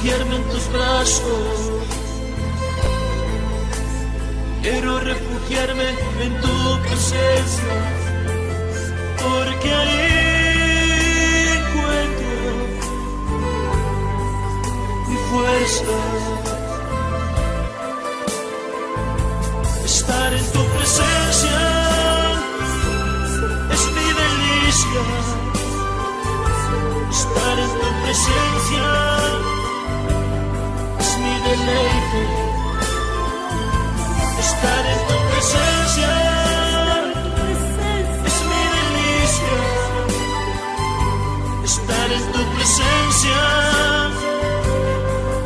refugiarme en tus brazos. Quiero refugiarme en tu presencia, porque ahí encuentro mi fuerza. Estar en tu presencia es mi delicia. Estar en tu presencia es mi deleite. Estar en tu presencia es mi delicia. Estar en tu presencia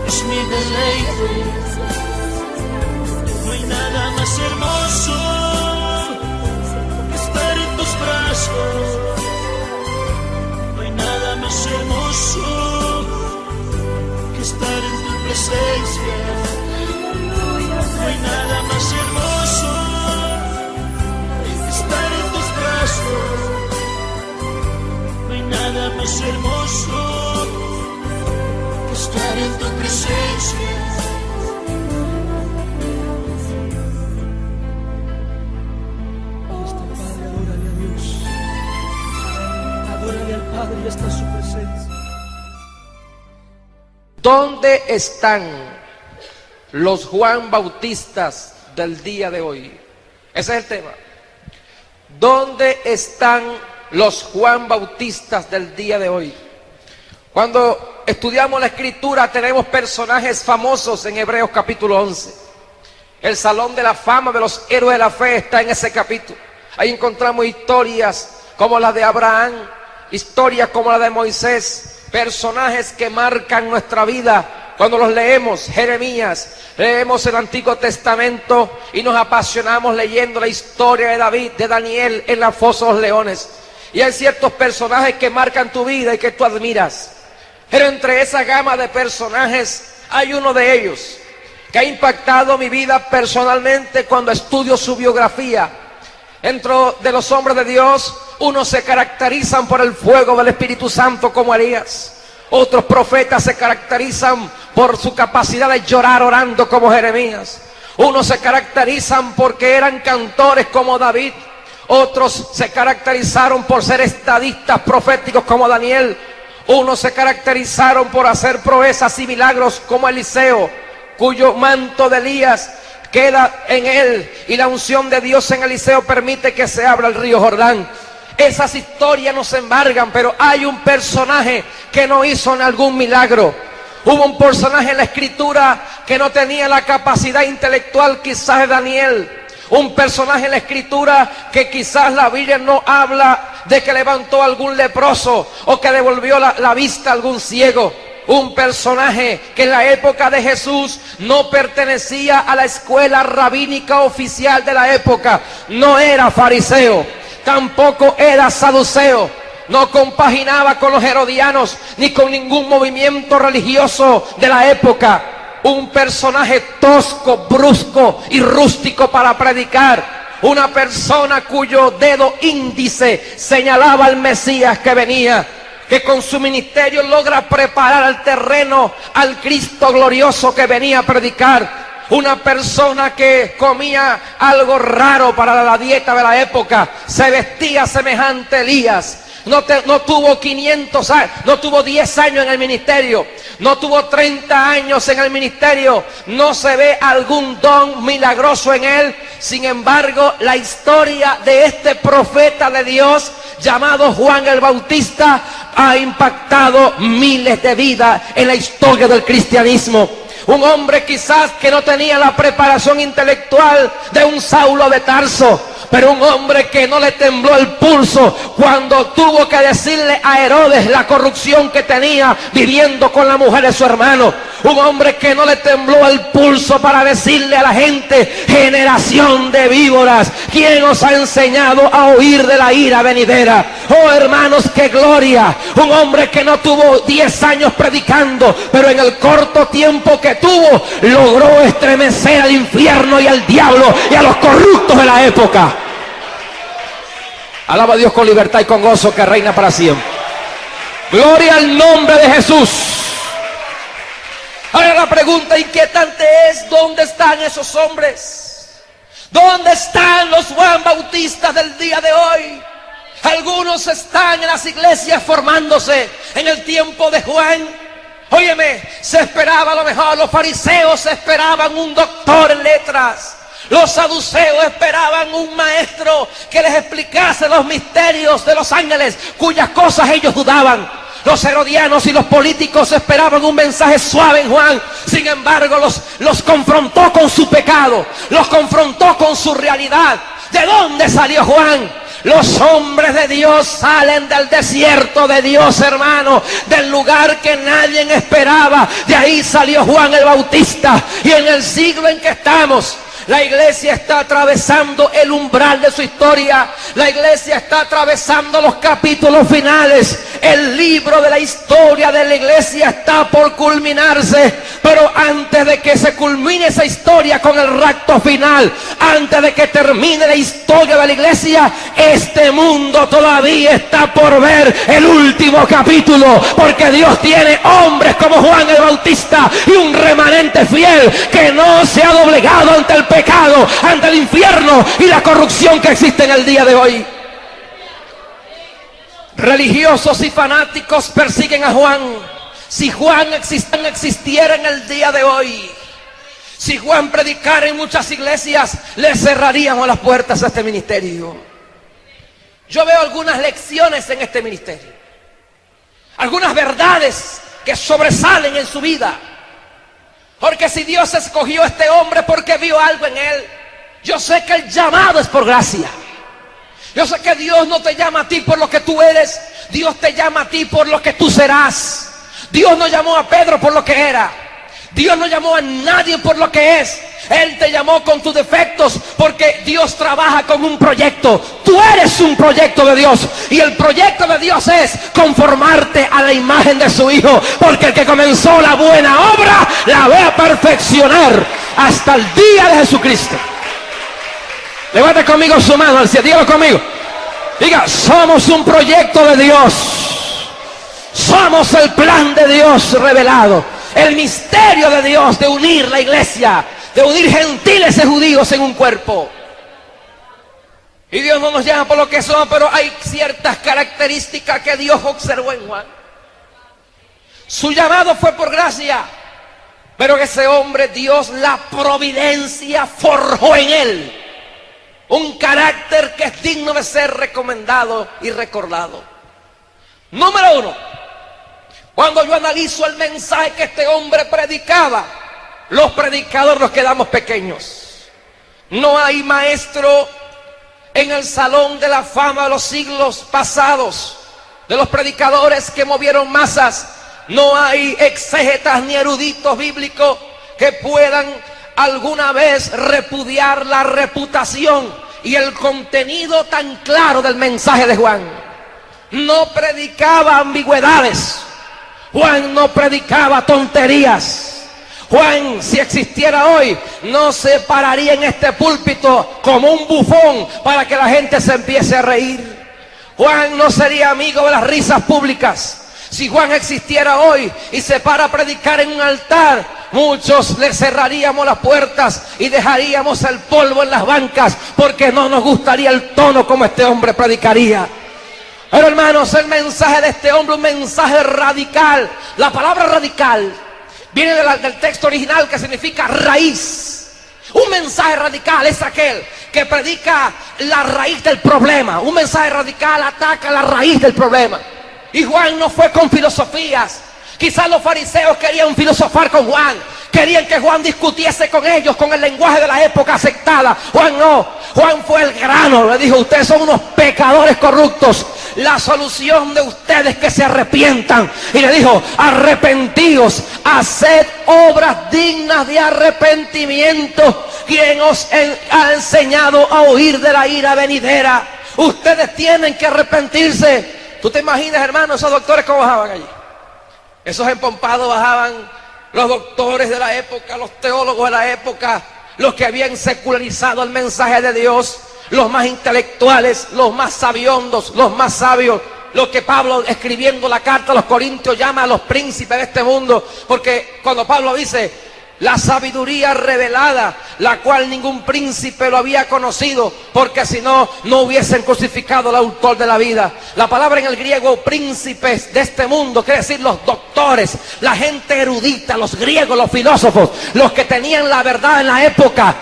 es mi deleite. No hay nada más hermoso que estar en tus brazos. No hay nada más hermoso que estar en tu presencia. No hay nada más hermoso que estar en tus brazos. No hay nada más hermoso que estar en tu presencia. Padre, está su presencia. ¿Dónde están los Juan Bautistas del día de hoy? Ese es el tema. ¿Dónde están los Juan Bautistas del día de hoy? Cuando estudiamos la Escritura tenemos personajes famosos en Hebreos capítulo 11. El salón de la fama de los héroes de la fe está en ese capítulo. Ahí encontramos historias como la de Abraham, historias como la de Moisés, personajes que marcan nuestra vida cuando los leemos. Jeremías, leemos el Antiguo Testamento y nos apasionamos leyendo la historia de David, de Daniel en la fosa de los leones. Y hay ciertos personajes que marcan tu vida y que tú admiras. Pero entre esa gama de personajes hay uno de ellos que ha impactado mi vida personalmente cuando estudio su biografía. Dentro de los hombres de Dios, unos se caracterizan por el fuego del Espíritu Santo como Elías. Otros profetas se caracterizan por su capacidad de llorar orando como Jeremías. Unos se caracterizan porque eran cantores como David. Otros se caracterizaron por ser estadistas proféticos como Daniel. Unos se caracterizaron por hacer proezas y milagros como Eliseo, cuyo manto de Elías queda en él y la unción de Dios en Eliseo permite que se abra el río Jordán. Esas historias nos embargan, pero hay un personaje que no hizo algún milagro. Hubo un personaje en la Escritura que no tenía la capacidad intelectual quizás de Daniel. Un personaje en la Escritura que quizás la Biblia no habla de que levantó a algún leproso o que devolvió la vista a algún ciego. Un personaje que en la época de Jesús no pertenecía a la escuela rabínica oficial de la época. No era fariseo, tampoco era saduceo, no compaginaba con los herodianos ni con ningún movimiento religioso de la época. Un personaje tosco, brusco y rústico para predicar. Una persona cuyo dedo índice señalaba al Mesías que venía, que con su ministerio logra preparar el terreno al Cristo glorioso que venía a predicar. Una persona que comía algo raro para la dieta de la época, se vestía semejante a Elías. No tuvo 500 años, no tuvo 10 años en el ministerio, no tuvo 30 años en el ministerio, no se ve algún don milagroso en él. Sin embargo, la historia de este profeta de Dios llamado Juan el Bautista ha impactado miles de vidas en la historia del cristianismo. Un hombre quizás que no tenía la preparación intelectual de un Saulo de Tarso, pero un hombre que no le tembló el pulso cuando tuvo que decirle a Herodes la corrupción que tenía viviendo con la mujer de su hermano. Un hombre que no le tembló el pulso para decirle a la gente: generación de víboras, ¿quién os ha enseñado a huir de la ira venidera? Oh hermanos, qué gloria. Un hombre que no tuvo 10 años predicando, pero en el corto tiempo que tuvo logró estremecer al infierno y al diablo y a los corruptos de la época. Alaba a Dios con libertad y con gozo, que reina para siempre. Gloria al nombre de Jesús. la pregunta inquietante es: ¿dónde están esos hombres? ¿Dónde están los Juan Bautistas del día de hoy? Algunos están en las iglesias formándose en el tiempo de Juan. Óyeme, se esperaba a lo mejor, los fariseos esperaban un doctor en letras. Los saduceos esperaban un maestro que les explicase los misterios de los ángeles, cuyas cosas ellos dudaban. Los herodianos y los políticos esperaban un mensaje suave en Juan. Sin embargo, los confrontó con su pecado, los confrontó con su realidad. ¿De dónde salió Juan? Los hombres de Dios salen del desierto de Dios, hermano, del lugar que nadie esperaba. De ahí salió Juan el Bautista. Y en el siglo en que estamos, la iglesia está atravesando el umbral de su historia. La iglesia está atravesando los capítulos finales. El libro de la historia de la iglesia está por culminarse. Pero antes de que se culmine esa historia con el rapto final, antes de que termine la historia de la iglesia, este mundo todavía está por ver el último capítulo. Porque Dios tiene hombres como Juan el Bautista y un remanente fiel que no se ha doblegado ante el pecado, ante el infierno y la corrupción que existe en el día de hoy. Religiosos y fanáticos persiguen a Juan. Si Juan existiera en el día de hoy, si Juan predicara en muchas iglesias, le cerraríamos las puertas a este ministerio. Yo veo algunas lecciones en este ministerio, algunas verdades que sobresalen en su vida. Porque si Dios escogió a este hombre porque vio algo en él, yo sé que el llamado es por gracia. Yo sé que Dios no te llama a ti por lo que tú eres, Dios te llama a ti por lo que tú serás. Dios no llamó a Pedro por lo que era, Dios no llamó a nadie por lo que es. Él te llamó con tus defectos, porque Dios trabaja con un proyecto. Tú eres un proyecto de Dios, y el proyecto de Dios es conformarte a la imagen de su Hijo, porque el que comenzó la buena obra la va a perfeccionar hasta el día de Jesucristo. Levante conmigo su mano al cielo, dígalo conmigo. Diga: somos un proyecto de Dios. Somos el plan de Dios revelado, el misterio de Dios de unir la iglesia, de unir gentiles y judíos en un cuerpo. Y Dios no nos llama por lo que somos, pero hay ciertas características que Dios observó en Juan. Su llamado fue por gracia, pero ese hombre, Dios, la providencia forjó en él un carácter que es digno de ser recomendado y recordado. Número uno, cuando yo analizo el mensaje que este hombre predicaba, los predicadores nos quedamos pequeños. No hay maestro en el salón de la fama de los siglos pasados, de los predicadores que movieron masas. No hay exégetas ni eruditos bíblicos que puedan alguna vez repudiar la reputación y el contenido tan claro del mensaje de Juan. No predicaba ambigüedades. Juan no predicaba tonterías. Juan, si existiera hoy, no se pararía en este púlpito como un bufón para que la gente se empiece a reír. Juan no sería amigo de las risas públicas. Si Juan existiera hoy y se para a predicar en un altar, muchos le cerraríamos las puertas y dejaríamos el polvo en las bancas, porque no nos gustaría el tono como este hombre predicaría. Pero hermanos, el mensaje de este hombre, un mensaje radical. La palabra radical viene del texto original, que significa raíz. Un mensaje radical es aquel que predica la raíz del problema. Un mensaje radical ataca la raíz del problema. Y Juan no fue con filosofías. Quizás los fariseos querían filosofar con Juan, querían que Juan discutiese con ellos con el lenguaje de la época aceptada. Juan no, Juan fue el grano. Le dijo: ustedes son unos pecadores corruptos, la solución de ustedes es que se arrepientan. Y le dijo: arrepentíos, haced obras dignas de arrepentimiento. ¿Quién os ha enseñado a huir de la ira venidera? Ustedes tienen que arrepentirse. ¿Tú te imaginas, hermano, esos doctores cómo bajaban allí? Esos empompados bajaban, los doctores de la época, los teólogos de la época, los que habían secularizado el mensaje de Dios, los más intelectuales, los más sabiondos, los más sabios. lo que Pablo, escribiendo la carta a los Corintios, llama a los príncipes de este mundo, porque cuando Pablo dice la sabiduría revelada, la cual ningún príncipe lo había conocido, porque si no, no hubiesen crucificado al autor de la vida. La palabra en el griego príncipes de este mundo quiere decir los doctores, la gente erudita, los griegos, los filósofos, los que tenían la verdad en la época.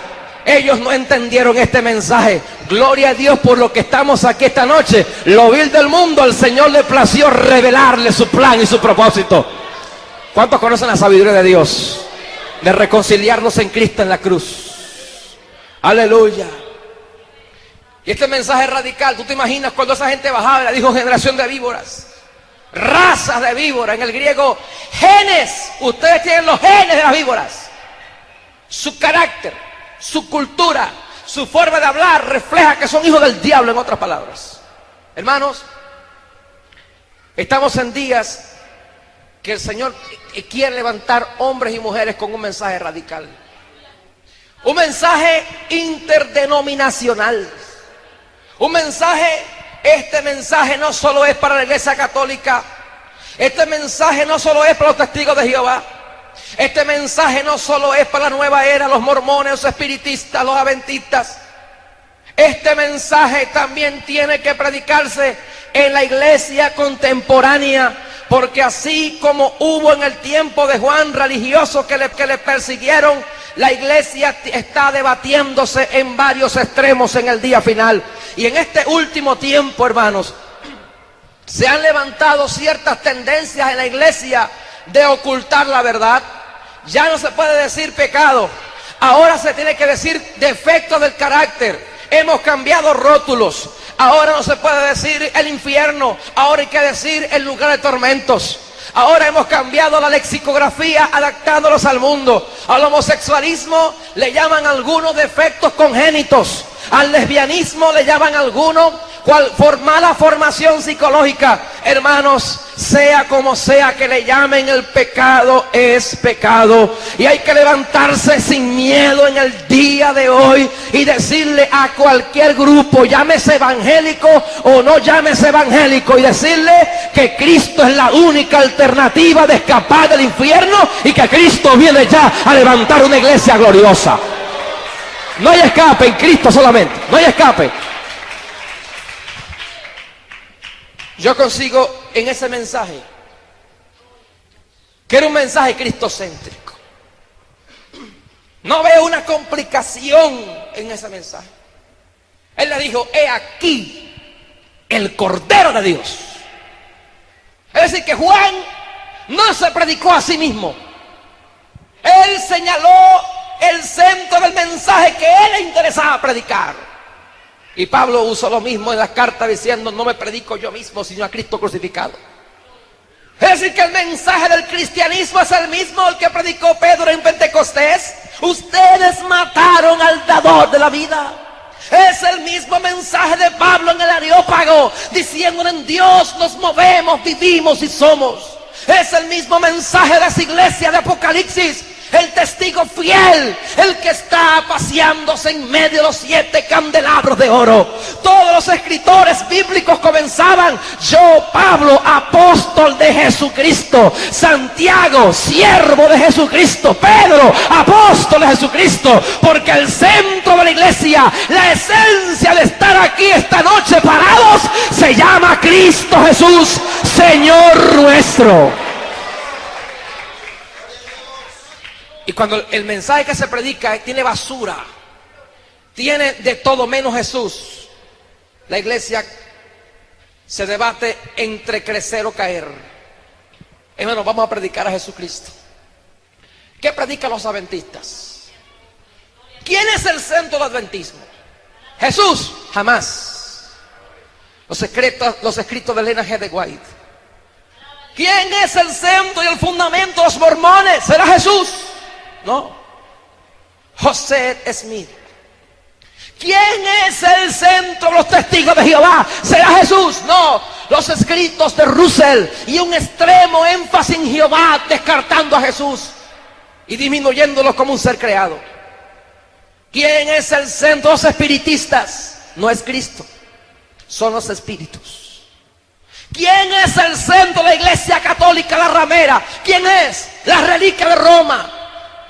Ellos no entendieron este mensaje. Gloria a Dios por lo que estamos aquí esta noche. Lo vil del mundo, al Señor le plació revelarle su plan y su propósito. ¿Cuántos conocen la sabiduría de Dios? De reconciliarnos en Cristo en la cruz. Aleluya. Y este mensaje radical, ¿tú te imaginas cuando esa gente bajaba y le dijo generación de víboras? Razas de víboras, en el griego genes. Ustedes tienen los genes de las víboras. Su carácter, su cultura, su forma de hablar refleja que son hijos del diablo, en otras palabras. Hermanos, estamos en días que el Señor quiere levantar hombres y mujeres con un mensaje radical. Un mensaje interdenominacional. Un mensaje, este mensaje no solo es para la Iglesia Católica. Este mensaje no solo es para los testigos de Jehová. Este mensaje no solo es para la nueva era, los mormones, los espiritistas, los adventistas. Este mensaje también tiene que predicarse en la iglesia contemporánea, porque así como hubo en el tiempo de Juan religiosos que le persiguieron, la iglesia está debatiéndose en varios extremos en el día final. Y en este último tiempo, hermanos, se han levantado ciertas tendencias en la iglesia de ocultar la verdad. Ya no se puede decir pecado, ahora se tiene que decir defectos del carácter. Hemos cambiado rótulos. Ahora no se puede decir el infierno, ahora hay que decir el lugar de tormentos. Ahora hemos cambiado la lexicografía, adaptándolos al mundo. Al homosexualismo le llaman algunos defectos congénitos. Al lesbianismo le llaman algunos por mala formación psicológica. Hermanos, sea como sea que le llamen, el pecado es pecado. Y hay que levantarse sin miedo en el día de hoy y decirle a cualquier grupo, llámese evangélico o no llámese evangélico, y decirle que Cristo es la única alternativa de escapar del infierno y que Cristo viene ya a levantar una iglesia gloriosa. No hay escape en Cristo solamente, no hay escape. Yo consigo en ese mensaje que era un mensaje cristocéntrico. No veo una complicación en ese mensaje. Él le dijo, he aquí el Cordero de Dios. Es decir, que Juan no se predicó a sí mismo. Él señaló el centro del mensaje que él le interesaba predicar. Y Pablo usó lo mismo en las cartas diciendo, no me predico yo mismo, sino a Cristo crucificado. Es decir, que el mensaje del cristianismo es el mismo el que predicó Pedro en Pentecostés. Ustedes mataron al dador de la vida. Es el mismo mensaje de Pablo en el Areópago, diciendo, en Dios nos movemos, vivimos y somos. Es el mismo mensaje de las iglesias de Apocalipsis. El testigo fiel, el que está paseándose en medio de los 7 candelabros de oro. Todos los escritores bíblicos comenzaban, yo, Pablo, apóstol de Jesucristo. Santiago, siervo de Jesucristo. Pedro, apóstol de Jesucristo. Porque el centro de la iglesia, la esencia de estar aquí esta noche parados, se llama Cristo Jesús, Señor nuestro. Y cuando el mensaje que se predica tiene basura, tiene de todo menos Jesús, la iglesia se debate entre crecer o caer. Hermanos, vamos a predicar a Jesucristo. ¿Qué predican los adventistas? ¿Quién es el centro del adventismo? Jesús, jamás. Los escritos de Elena G. de White. ¿Quién es el centro y el fundamento de los mormones? ¿Será Jesús? No. José Smith. ¿Quién es el centro de los testigos de Jehová? ¿Será Jesús? No. Los escritos de Russell y un extremo énfasis en Jehová, descartando a Jesús y disminuyéndolo como un ser creado. ¿Quién es el centro de los espiritistas? No es Cristo, son los espíritus. ¿Quién es el centro de la Iglesia Católica, la ramera? ¿Quién es? La reliquia de Roma,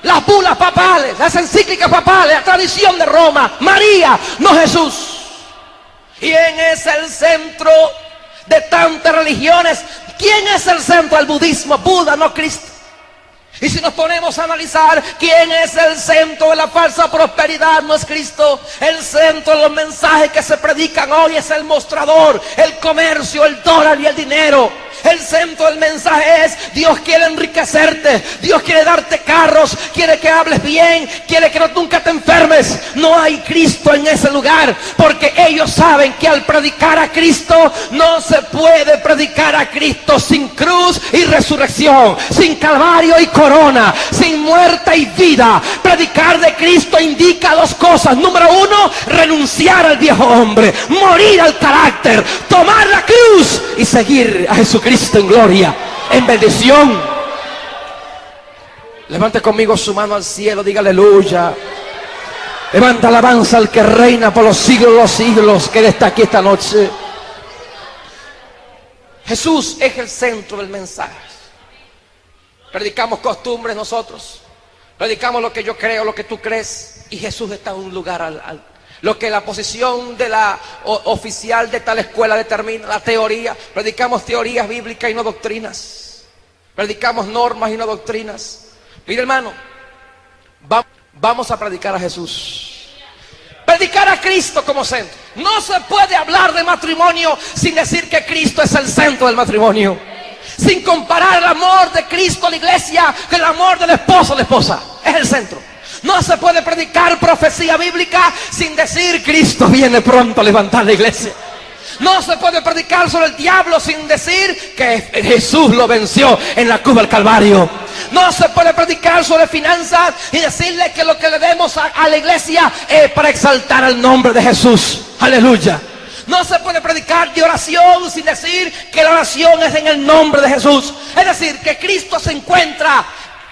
las bulas papales, las encíclicas papales, la tradición de Roma. María, no Jesús. ¿Quién es el centro de tantas religiones? ¿Quién es el centro del budismo? Buda, no Cristo. Y si nos ponemos a analizar quién es el centro de la falsa prosperidad, no es Cristo. El centro de los mensajes que se predican hoy es el mostrador, el comercio, el dólar y el dinero. El centro del mensaje es: Dios quiere enriquecerte, Dios quiere darte carros, quiere que hables bien, quiere que nunca te enfermes. No hay Cristo en ese lugar, porque ellos saben que al predicar a Cristo no se puede predicar a Cristo sin cruz y resurrección, sin calvario y corona, sin muerte y vida. Predicar de Cristo indica dos cosas. Número uno, renunciar al viejo hombre, morir al carácter, tomar la cruz y seguir a Jesucristo en gloria, en bendición. Levante conmigo su mano al cielo, diga aleluya. Levanta alabanza al que reina por los siglos de los siglos, que Él está aquí esta noche. Jesús es el centro del mensaje. Predicamos costumbres nosotros, predicamos lo que yo creo, lo que tú crees, y Jesús está en un lugar lo que la posición de la oficial de tal escuela determina, la teoría. Predicamos teorías bíblicas y no doctrinas. Predicamos normas y no doctrinas. Mire, hermano, vamos a predicar a Jesús. Predicar a Cristo como centro. No se puede hablar de matrimonio sin decir que Cristo es el centro del matrimonio. Sin comparar el amor de Cristo a la iglesia con el amor del esposo a la esposa. Es el centro. No se puede predicar profecía bíblica sin decir: Cristo viene pronto a levantar la iglesia. No se puede predicar sobre el diablo sin decir que Jesús lo venció en la cruz del Calvario. No se puede predicar sobre finanzas y decirle que lo que le demos a la iglesia es para exaltar el nombre de Jesús. Aleluya. No se puede predicar de oración sin decir que la oración es en el nombre de Jesús. Es decir, que Cristo se encuentra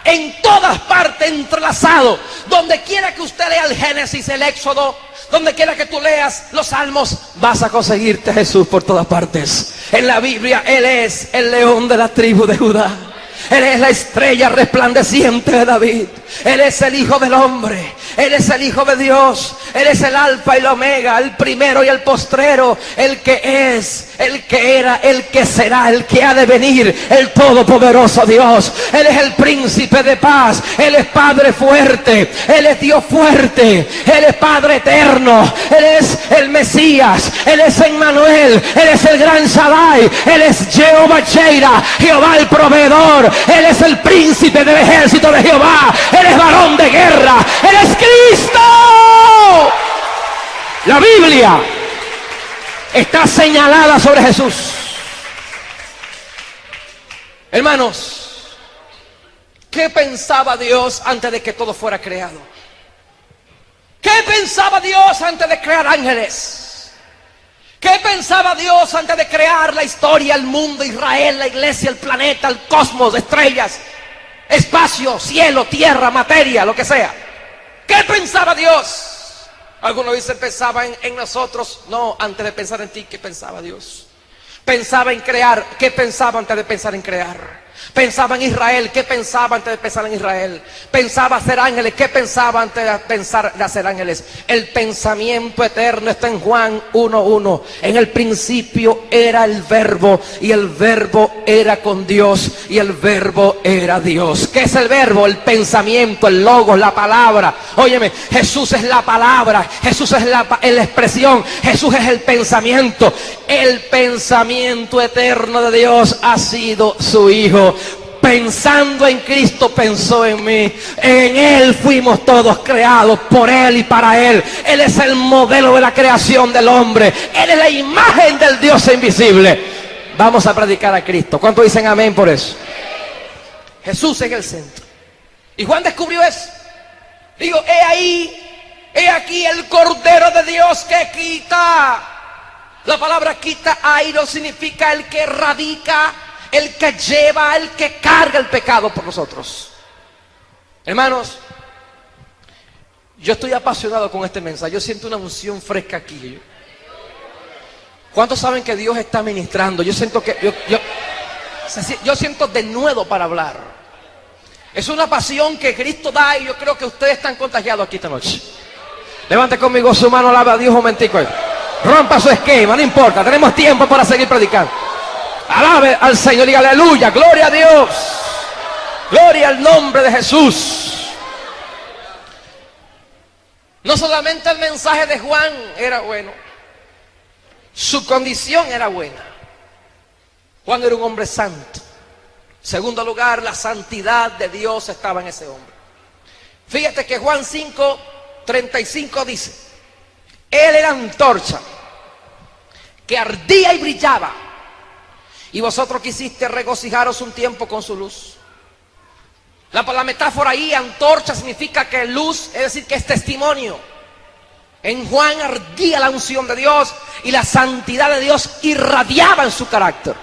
en todas partes, entrelazado. Donde quiera que usted lea el Génesis, el Éxodo, donde quiera que tú leas los Salmos, vas a conseguirte a Jesús por todas partes. En la Biblia Él es el león de la tribu de Judá. Él es la estrella resplandeciente de David. Él es el Hijo del Hombre. Él es el Hijo de Dios. Él es el Alfa y el Omega, el primero y el postrero, el que es, el que era, el que será, el que ha de venir, el todopoderoso Dios. Él es el príncipe de paz. Él es Padre fuerte. Él es Dios fuerte. Él es Padre eterno. Él es el Mesías. Él es Emmanuel. Él es el gran Shaddai. Él es Jehová Jireh, Jehová el proveedor. Él es el príncipe del ejército de Jehová. Él es varón de guerra. Él es Cristo. La Biblia está señalada sobre Jesús. Hermanos, ¿qué pensaba Dios antes de que todo fuera creado? ¿Qué pensaba Dios antes de crear ángeles? ¿Qué pensaba Dios antes de crear la historia, el mundo, Israel, la iglesia, el planeta, el cosmos, estrellas, espacio, cielo, tierra, materia, lo que sea? ¿Qué pensaba Dios? Algunos dicen pensaba en nosotros. No, antes de pensar en ti, ¿qué pensaba Dios? Pensaba en crear. ¿Qué pensaba antes de pensar en crear? Pensaba en Israel. ¿Qué pensaba antes de pensar en Israel? Pensaba hacer ángeles. ¿Qué pensaba antes de pensar de hacer ángeles? El pensamiento eterno está en Juan 1:1. En el principio era el verbo, y el verbo era con Dios, y el verbo era Dios. ¿Qué es el verbo? El pensamiento, el logos, la palabra. Óyeme, Jesús es la palabra. Jesús es la expresión. Jesús es el pensamiento. El pensamiento eterno de Dios ha sido su Hijo. Pensando en Cristo, pensó en mí. En Él fuimos todos creados, por Él y para Él. Él es el modelo de la creación del hombre. Él es la imagen del Dios invisible. Vamos a predicar a Cristo. ¿Cuántos dicen amén por eso? Jesús es el centro. Y Juan descubrió eso. Digo, he aquí el Cordero de Dios que quita. La palabra quita, airo, significa el que radica, el que lleva, el que carga el pecado por nosotros. Hermanos, yo estoy apasionado con este mensaje. Yo siento una unción fresca aquí. ¿Cuántos saben que Dios está ministrando? Yo siento que yo siento denuedo para hablar. Es una pasión que Cristo da y yo creo que ustedes están contagiados aquí esta noche. Levante conmigo su mano, alaba a Dios un momentico. Rompa su esquema, no importa, tenemos tiempo para seguir predicando. Alabe al Señor y aleluya, gloria a Dios. Gloria al nombre de Jesús. No solamente el mensaje de Juan era bueno, su condición era buena. Juan era un hombre santo. En segundo lugar, la santidad de Dios estaba en ese hombre. Fíjate que Juan 5:35 dice: Él era antorcha que ardía y brillaba, y vosotros quisiste regocijaros un tiempo con su luz. La metáfora ahí, antorcha, significa que luz, es decir, que es testimonio. En Juan ardía la unción de Dios y la santidad de Dios irradiaba en su carácter.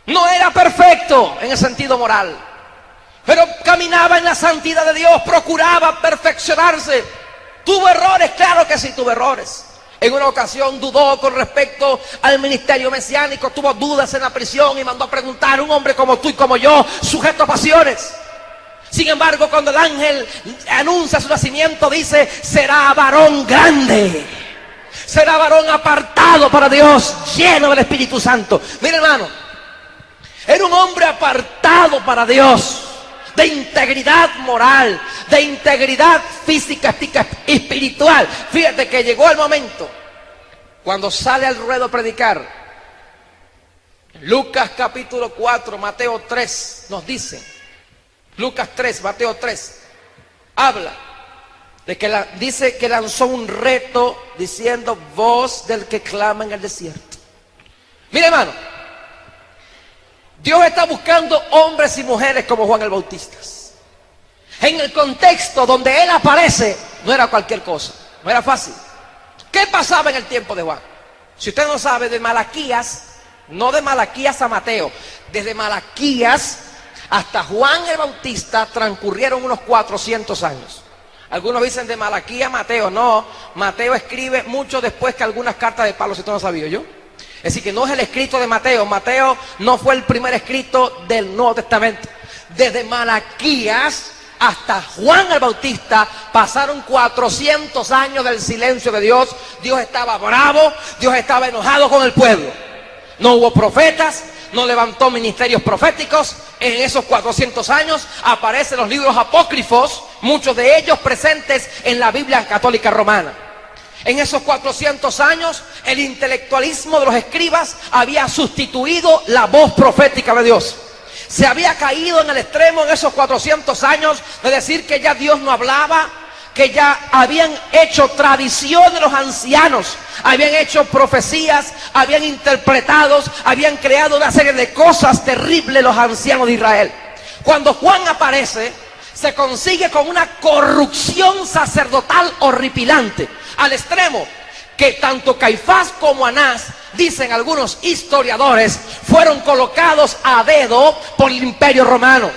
No era perfecto en el sentido moral, pero caminaba en la santidad de Dios, procuraba perfeccionarse. Tuvo errores, claro que sí, tuvo errores. En una ocasión dudó con respecto al ministerio mesiánico, tuvo dudas en la prisión y mandó a preguntar a un hombre como tú y como yo, sujeto a pasiones. Sin embargo, cuando el ángel anuncia su nacimiento, dice: será varón grande, será varón apartado para Dios, lleno del Espíritu Santo. Mira, hermano, era un hombre apartado para Dios, de integridad moral, de integridad física y espiritual. Fíjate que llegó el momento cuando sale al ruedo a predicar. Lucas capítulo 4, Mateo 3 nos dice, Lucas 3, Mateo 3, habla de que dice que lanzó un reto diciendo: voz del que clama en el desierto. Mira, hermano, Dios está buscando hombres y mujeres como Juan el Bautista. En el contexto donde él aparece, no era cualquier cosa, no era fácil. ¿Qué pasaba en el tiempo de Juan? Si usted no sabe, de Malaquías, no de Malaquías a Mateo, desde Malaquías hasta Juan el Bautista transcurrieron unos 400 años. Algunos dicen de Malaquías a Mateo. No, Mateo escribe mucho después que algunas cartas de Pablo, si usted no sabía yo. Es decir, que no es el escrito de Mateo. Mateo no fue el primer escrito del Nuevo Testamento. Desde Malaquías hasta Juan el Bautista pasaron 400 años del silencio de Dios. Dios estaba bravo, Dios estaba enojado con el pueblo. No hubo profetas, no levantó ministerios proféticos. En esos 400 años aparecen los libros apócrifos, muchos de ellos presentes en la Biblia católica romana. En esos 400 años, el intelectualismo de los escribas había sustituido la voz profética de Dios. Se había caído en el extremo en esos 400 años de decir que ya Dios no hablaba, que ya habían hecho tradición de los ancianos, habían hecho profecías, habían interpretado, habían creado una serie de cosas terribles los ancianos de Israel. Cuando Juan aparece, se consigue con una corrupción sacerdotal horripilante, al extremo que tanto Caifás como Anás, dicen algunos historiadores, fueron colocados a dedo por el Imperio Romano.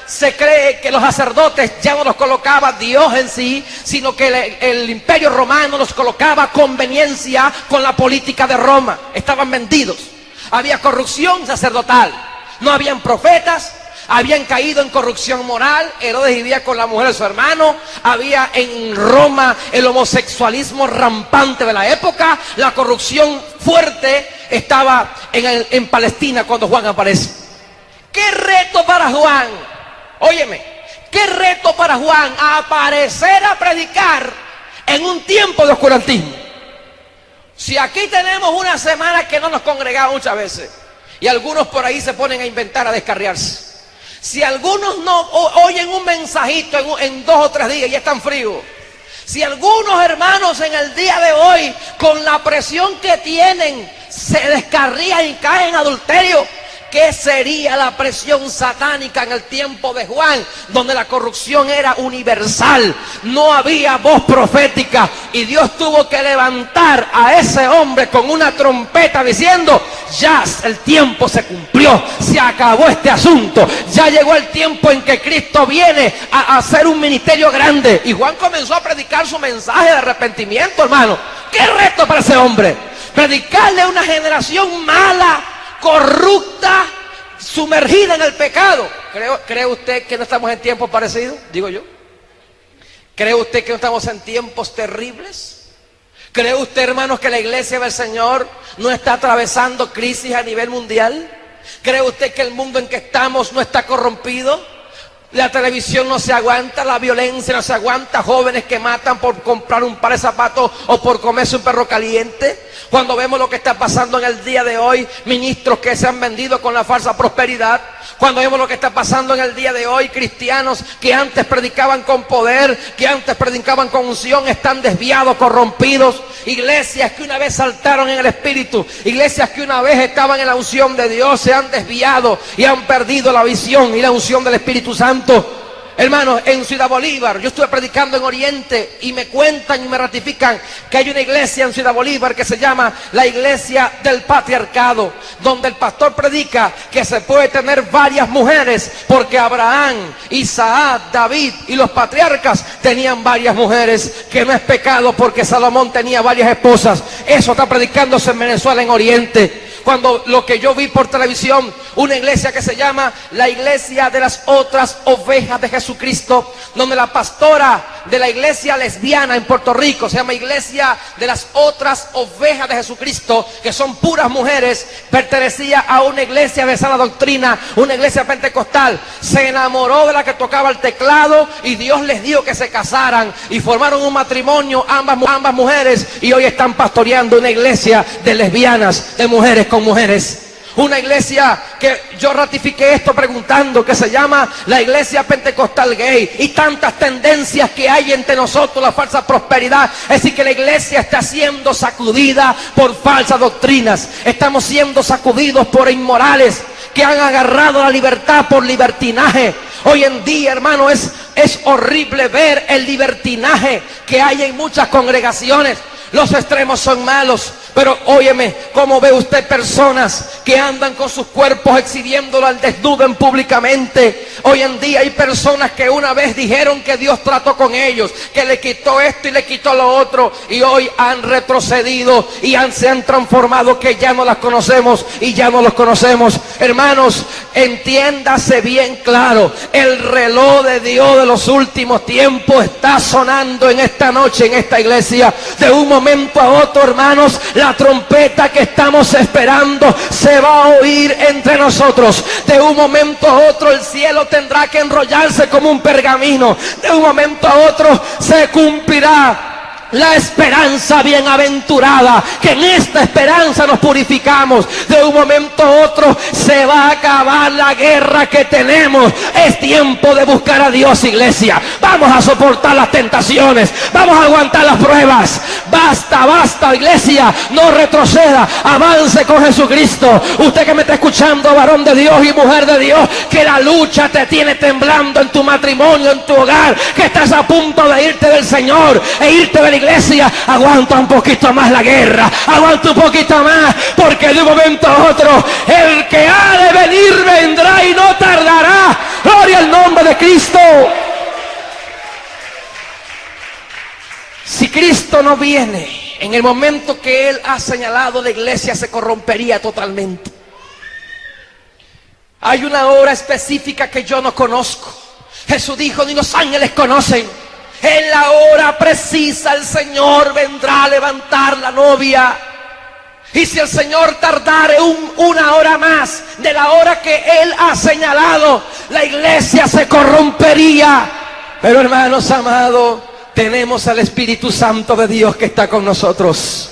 Se cree que los sacerdotes ya no los colocaba Dios en sí, sino que el Imperio Romano los colocaba a conveniencia con la política de Roma. Estaban vendidos. Había corrupción sacerdotal. No habían profetas. Habían caído en corrupción moral. Herodes vivía con la mujer de su hermano. Había en Roma el homosexualismo rampante de la época. La corrupción fuerte estaba en Palestina cuando Juan aparece. ¡Qué reto para Juan! Óyeme, qué reto para Juan aparecer a predicar en un tiempo de oscurantismo. Si aquí tenemos una semana que no nos congregamos muchas veces, y algunos por ahí se ponen a inventar, a descarriarse. Si algunos no oyen un mensajito en 2 o 3 días y están fríos. Si algunos hermanos en el día de hoy, con la presión que tienen, se descarrían y caen en adulterio, ¿qué sería la presión satánica en el tiempo de Juan, donde la corrupción era universal? No había voz profética y Dios tuvo que levantar a ese hombre con una trompeta diciendo: ya el tiempo se cumplió, se acabó este asunto, ya llegó el tiempo en que Cristo viene a hacer un ministerio grande. Y Juan comenzó a predicar su mensaje de arrepentimiento, hermano. ¡Qué reto para ese hombre! predicarle a una generación mala, corrupta, sumergida en el pecado. ¿Cree usted que no estamos en tiempos parecidos? Digo yo. ¿Cree usted que no estamos en tiempos terribles? ¿Cree usted, hermanos, que la iglesia del Señor no está atravesando crisis a nivel mundial? ¿Cree usted que el mundo en que estamos no está corrompido? La televisión no se aguanta, la violencia no se aguanta, jóvenes que matan por comprar un par de zapatos o por comerse un perro caliente. Cuando vemos lo que está pasando en el día de hoy, ministros que se han vendido con la falsa prosperidad. Cuando vemos lo que está pasando en el día de hoy, cristianos que antes predicaban con poder, que antes predicaban con unción, están desviados, corrompidos. Iglesias que una vez saltaron en el Espíritu, iglesias que una vez estaban en la unción de Dios, se han desviado y han perdido la visión y la unción del Espíritu Santo. Hermanos, en Ciudad Bolívar, yo estuve predicando en Oriente y me cuentan y me ratifican que hay una iglesia en Ciudad Bolívar que se llama la Iglesia del Patriarcado, donde el pastor predica que se puede tener varias mujeres, porque Abraham, Isaac, David y los patriarcas tenían varias mujeres, que no es pecado porque Salomón tenía varias esposas. Eso está predicándose en Venezuela, en Oriente. Cuando lo que yo vi por televisión, una iglesia que se llama la Iglesia de las Otras Ovejas de Jesucristo, donde la pastora de la iglesia lesbiana en Puerto Rico, se llama Iglesia de las Otras Ovejas de Jesucristo, que son puras mujeres, pertenecía a una iglesia de sana doctrina, una iglesia pentecostal. Se enamoró de la que tocaba el teclado y Dios les dijo que se casaran y formaron un matrimonio, ambas mujeres, y hoy están pastoreando una iglesia de lesbianas, de mujeres con mujeres. Una iglesia que yo ratifiqué esto preguntando, que se llama la Iglesia Pentecostal Gay. Y tantas tendencias que hay entre nosotros, la falsa prosperidad. Es decir, que la iglesia está siendo sacudida por falsas doctrinas. Estamos siendo sacudidos por inmorales que han agarrado la libertad por libertinaje. Hoy en día, hermano, es horrible ver el libertinaje que hay en muchas congregaciones. Los extremos son malos, pero óyeme, ¿cómo ve usted personas que andan con sus cuerpos exhibiéndolo al desnudo públicamente? Hoy en día hay personas que una vez dijeron que Dios trató con ellos, que le quitó esto y le quitó lo otro, y hoy han retrocedido y se han transformado, que ya no las conocemos y ya no los conocemos. Hermanos, entiéndase bien claro, el reloj de Dios de los últimos tiempos está sonando en esta noche, en esta iglesia. De un momento a otro, hermanos, la trompeta que estamos esperando se va a oír entre nosotros. De un momento a otro el cielo tendrá que enrollarse como un pergamino. De un momento a otro se cumplirá la esperanza bienaventurada, que en esta esperanza nos purificamos. De un momento a otro se va a acabar la guerra que tenemos. Es tiempo de buscar a Dios, iglesia. Vamos a soportar las tentaciones, vamos a aguantar las pruebas. Basta, iglesia, no retroceda, avance con Jesucristo. Usted que me está escuchando, varón de Dios y mujer de Dios, que la lucha te tiene temblando en tu matrimonio, en tu hogar, que estás a punto de irte del Señor e irte de la iglesia, aguanta un poquito más la guerra, aguanta un poquito más, porque de un momento a otro el que ha de venir vendrá y no tardará. Gloria al nombre de Cristo. Si Cristo no viene en el momento que Él ha señalado, la iglesia se corrompería totalmente. Hay una hora específica que yo no conozco. Jesús dijo, ni los ángeles conocen. En la hora precisa el Señor vendrá a levantar la novia. Y si el Señor tardare una hora más de la hora que Él ha señalado, la iglesia se corrompería. Pero hermanos amados, tenemos al Espíritu Santo de Dios que está con nosotros.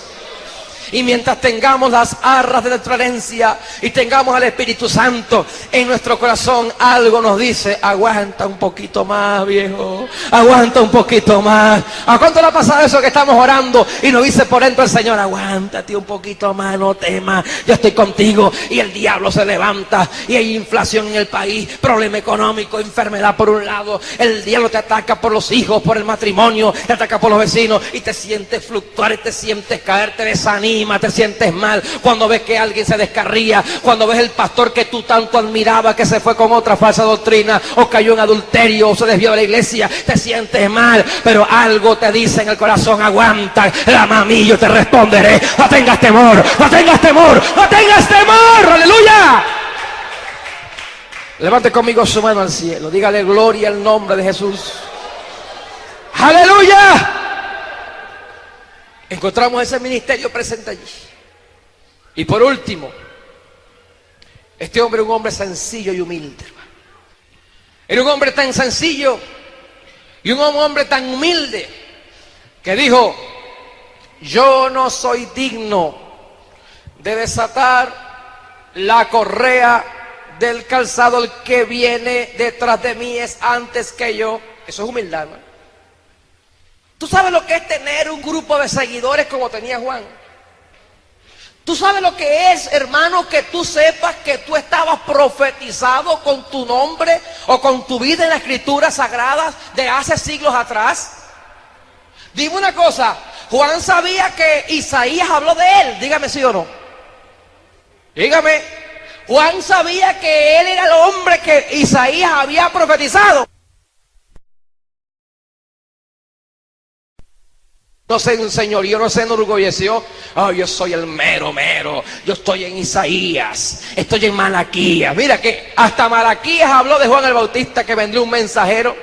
Y mientras tengamos las arras de nuestra herencia y tengamos al Espíritu Santo en nuestro corazón, algo nos dice, aguanta un poquito más, viejo, aguanta un poquito más. ¿A cuánto le ha pasado eso que estamos orando y nos dice por dentro el Señor, aguántate un poquito más, no temas, yo estoy contigo? Y el diablo se levanta y hay inflación en el país, problema económico, enfermedad por un lado, el diablo te ataca por los hijos, por el matrimonio, te ataca por los vecinos y te sientes fluctuar y te sientes caer, te desanima. desanima, te sientes mal cuando ves que alguien se descarría, cuando ves el pastor que tú tanto admirabas que se fue con otra falsa doctrina o cayó en adulterio o se desvió de la iglesia, te sientes mal, pero algo te dice en el corazón: aguanta, clama a mí, yo te responderé. No tengas temor, no tengas temor, no tengas temor. ¡Aleluya! Levante conmigo su mano al cielo, dígale gloria al nombre de Jesús. ¡Aleluya! Encontramos ese ministerio presente allí. Y por último, este hombre era un hombre sencillo y humilde. Era un hombre tan sencillo y un hombre tan humilde que dijo: yo no soy digno de desatar la correa del calzado, el que viene detrás de mí es antes que yo. Eso es humildad, ¿no? ¿Tú sabes lo que es tener un grupo de seguidores como tenía Juan? ¿Tú sabes lo que es, hermano, que tú sepas que tú estabas profetizado con tu nombre o con tu vida en las escrituras sagradas de hace siglos atrás? Dime una cosa, Juan sabía que Isaías habló de él, dígame sí o no. Dígame. Juan sabía que él era el hombre que Isaías había profetizado. No se enseñoreó, no se enorgulleció. Oh, yo soy el mero, yo estoy en Isaías, estoy en Malaquías. Mira que hasta Malaquías habló de Juan el Bautista, que vendría un mensajero,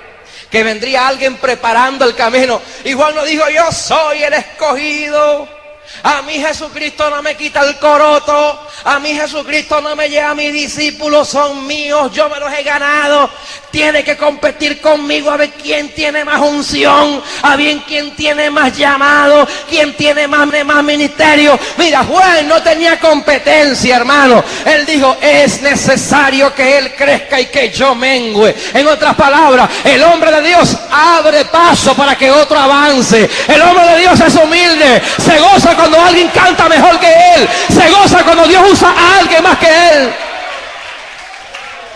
que vendría alguien preparando el camino. Y Juan no dijo: yo soy el escogido. A mí Jesucristo no me quita el coroto, a mí Jesucristo no me lleva, mis discípulos son míos, yo me los he ganado. Tiene que competir conmigo a ver quién tiene más unción, a ver quién tiene más llamado, quién tiene más ministerio. Mira, Juan no tenía competencia, hermano. Él dijo: es necesario que él crezca y que yo mengüe. En otras palabras, el hombre de Dios abre paso para que otro avance. El hombre de Dios es humilde, se goza cuando alguien canta mejor que él, se goza cuando Dios usa a alguien más que él.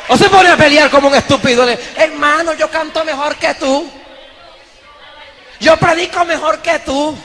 O se pone a pelear como un estúpido. Hermano, yo canto mejor que tú, yo predico mejor que tú.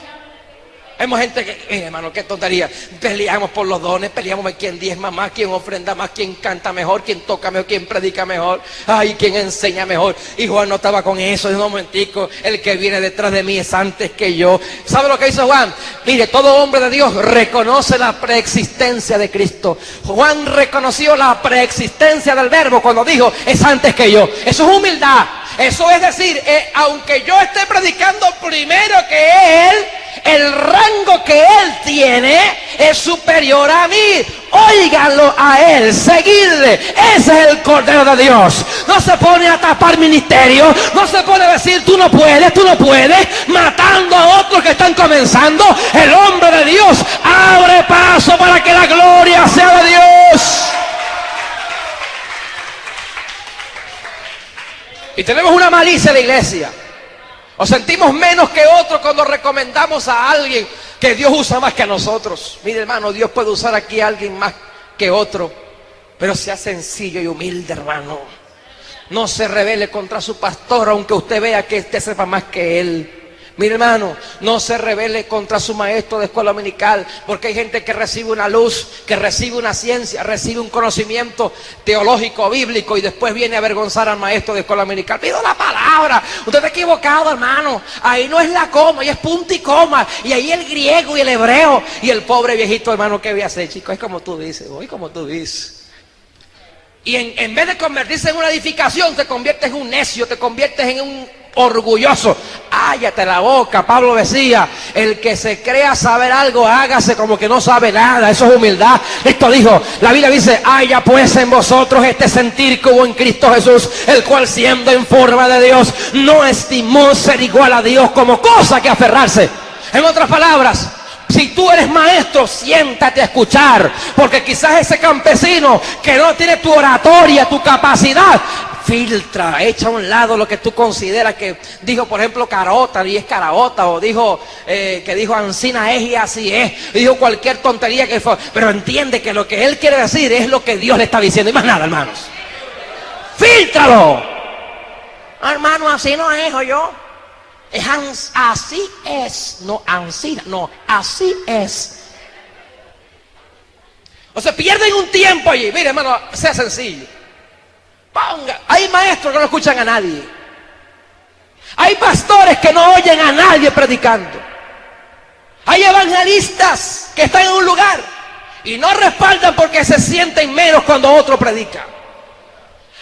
Hay gente que, hermano, qué tontería. Peleamos por los dones, peleamos por quién diezma más, quién ofrenda más, quién canta mejor, quién toca mejor, quién predica mejor, ay, quién enseña mejor. Y Juan no estaba con eso. En un momentico, el que viene detrás de mí es antes que yo. ¿Sabe lo que hizo Juan? Mire, todo hombre de Dios reconoce la preexistencia de Cristo. Juan reconoció la preexistencia del Verbo cuando dijo: es antes que yo. Eso es humildad. Eso es decir, aunque yo esté predicando primero que él, el rango que él tiene es superior a mí. Óiganlo a él, seguidle. Ese es el Cordero de Dios. No se pone a tapar ministerio, no se pone a decir tú no puedes, matando a otros que están comenzando. El hombre de Dios abre paso para que la gloria sea de Dios. Y tenemos una malicia en la iglesia. Nos sentimos menos que otros cuando recomendamos a alguien que Dios usa más que a nosotros. Mire, hermano, Dios puede usar aquí a alguien más que otro, pero sea sencillo y humilde, hermano. No se rebele contra su pastor, aunque usted vea que usted sepa más que él. Mi hermano, no se rebele contra su maestro de escuela dominical, porque hay gente que recibe una luz, que recibe una ciencia, recibe un conocimiento teológico, bíblico, y después viene a avergonzar al maestro de escuela dominical. Pido la palabra, usted está equivocado, hermano. Ahí no es la coma, ahí es punto y coma, y ahí el griego y el hebreo. Y el pobre viejito, hermano, ¿qué voy a hacer, chico? Es como tú dices, hoy como tú dices. Y en vez de convertirse en una edificación, te conviertes en un necio, te conviertes en un orgulloso. Cállate la boca. Pablo decía: el que se crea saber algo, hágase como que no sabe nada. Eso es humildad. Esto dijo, la Biblia dice: haya pues en vosotros este sentir que hubo en Cristo Jesús, el cual siendo en forma de Dios, no estimó ser igual a Dios como cosa que aferrarse. En otras palabras, si tú eres maestro, siéntate a escuchar, porque quizás ese campesino que no tiene tu oratoria, tu capacidad, filtra, echa a un lado lo que tú consideras que dijo, por ejemplo, Carota y es Caraota, o dijo que dijo Ancina es y así es, dijo cualquier tontería que fue, pero entiende que lo que él quiere decir es lo que Dios le está diciendo y más nada, hermanos. Fíltralo. Hermano, así no es, o yo. Así es, no Ancina, no, así es. O sea, pierden un tiempo allí. Mire, hermano, sea sencillo. Hay maestros que no escuchan a nadie. Hay pastores que no oyen a nadie predicando. Hay evangelistas que están en un lugar y no respaldan porque se sienten menos cuando otro predica.